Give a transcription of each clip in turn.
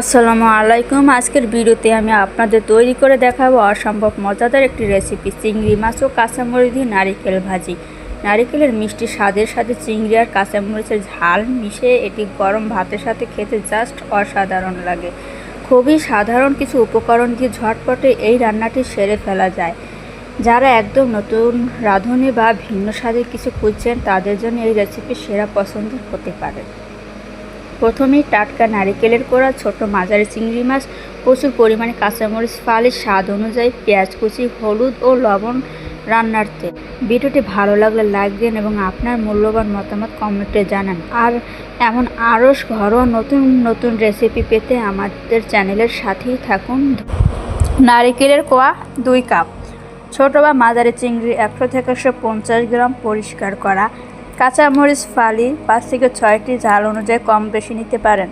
আসসালামু আলাইকুম। আজকের ভিডিওতে আমি আপনাদের তৈরি করে দেখাবো অসম্ভব মজাদার একটি রেসিপি, চিংড়ি মাছ ও কাঁচামরিচ দিয়ে নারিকেল ভাজি। নারিকেলের মিষ্টি স্বাদের সাথে চিংড়ি আর কাঁচামরিচের ঝাল মিশে এটি গরম ভাতের সাথে খেতে জাস্ট অসাধারণ লাগে। খুবই সাধারণ কিছু উপকরণ দিয়ে ঝটপটে এই রান্নাটি সেরে ফেলা যায়। যারা একদম নতুন রাঁধুনি বা ভিন্ন স্বাদের কিছু খুঁজছেন তাদের জন্য এই রেসিপি সেরা পছন্দ হতে পারে। প্রথমেই টাটকা নারিকেলের কোড়া, ছোট মাঝারি চিংড়ি মাছ, প্রচুর পরিমাণে কাঁচামরিচ ফালি, স্বাদ অনুযায়ী পেঁয়াজ কুচি, হলুদ ও লবণ, রান্নার তেল। ভিডিওটি ভালো লাগলে লাইক দিন এবং আপনার মূল্যবান মতামত কমেন্টে জানান। আর এমন আরও ঘরোয়া নতুন নতুন রেসিপি পেতে আমাদের চ্যানেলের সাথেই থাকুন। নারিকেলের কোয়া 2 কাপ, ছোট বা মাঝারি চিংড়ি 100 থেকে 150 গ্রাম পরিষ্কার করা, কাঁচামরিচ ফালি 5 থেকে 6টি, ঝাল অনুযায়ী কম বেশি নিতে পারেন,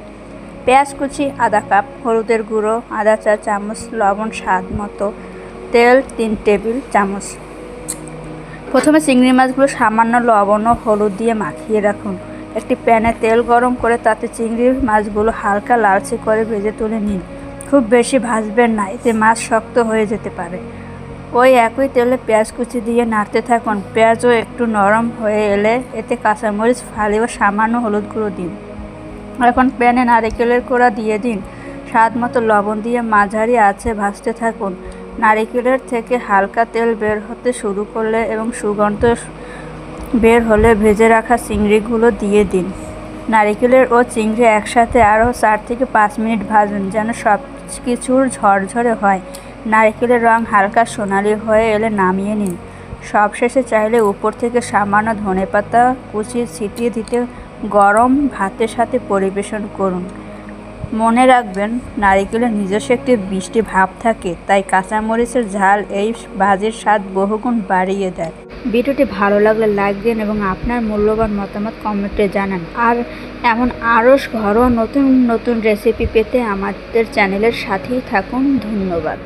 পেঁয়াজ কুচি আধা কাপ, হলুদের গুঁড়ো আধা চা চামচ, লবণ স্বাদ মতো, তেল 3 টেবিল চামচ। প্রথমে চিংড়ি মাছগুলো সামান্য লবণ ও হলুদ দিয়ে মাখিয়ে রাখুন। একটি প্যানে তেল গরম করে তাতে চিংড়ি মাছগুলো হালকা লালচে করে ভেজে তুলে নিন। খুব বেশি ভাজবেন না, এতে মাছ শক্ত হয়ে যেতে পারে। ওই একই তেলে পেঁয়াজ কুচি দিয়ে নাড়তে থাকুন। পেঁয়াজও একটু নরম হয়ে এলে এতে কাঁচামরিচ ফালি ও সামান্য হলুদ গুঁড়ো দিন। এখন প্যানে নারিকেলের কোড়া দিয়ে দিন। স্বাদ মতো লবণ দিয়ে মাঝারি আঁচে ভাজতে থাকুন। নারিকেলের থেকে হালকা তেল বের হতে শুরু করলে এবং সুগন্ধ বের হলে ভেজে রাখা চিংড়িগুলো দিয়ে দিন। নারিকেলের ও চিংড়ি একসাথে আরও 4 থেকে 5 মিনিট ভাজুন যেন সব কিছুর ঝরঝরে হয়। নারকেলের রং হালকা সোনালি হয়ে এলে নামিয়ে নিন। সবশেষে চাইলে উপর থেকে সামান্য ধনেপাতা কুচি ছিটিয়ে দিতে গরম ভাতের সাথে পরিবেশন করুন। মনে রাখবেন, নারিকেলের নিজস্ব একটি মিষ্টি ভাব থাকে, তাই কাঁচামরিচের ঝাল এই ভাজির স্বাদ বহুগুণ বাড়িয়ে দেয়। ভিডিওটি ভালো লাগলে লাইক দিন এবং আপনার মূল্যবান মতামত কমেন্টে জানান। আর এমন আরও ঘরোয়া নতুন নতুন রেসিপি পেতে আমাদের চ্যানেলের সাথেই থাকুন। ধন্যবাদ।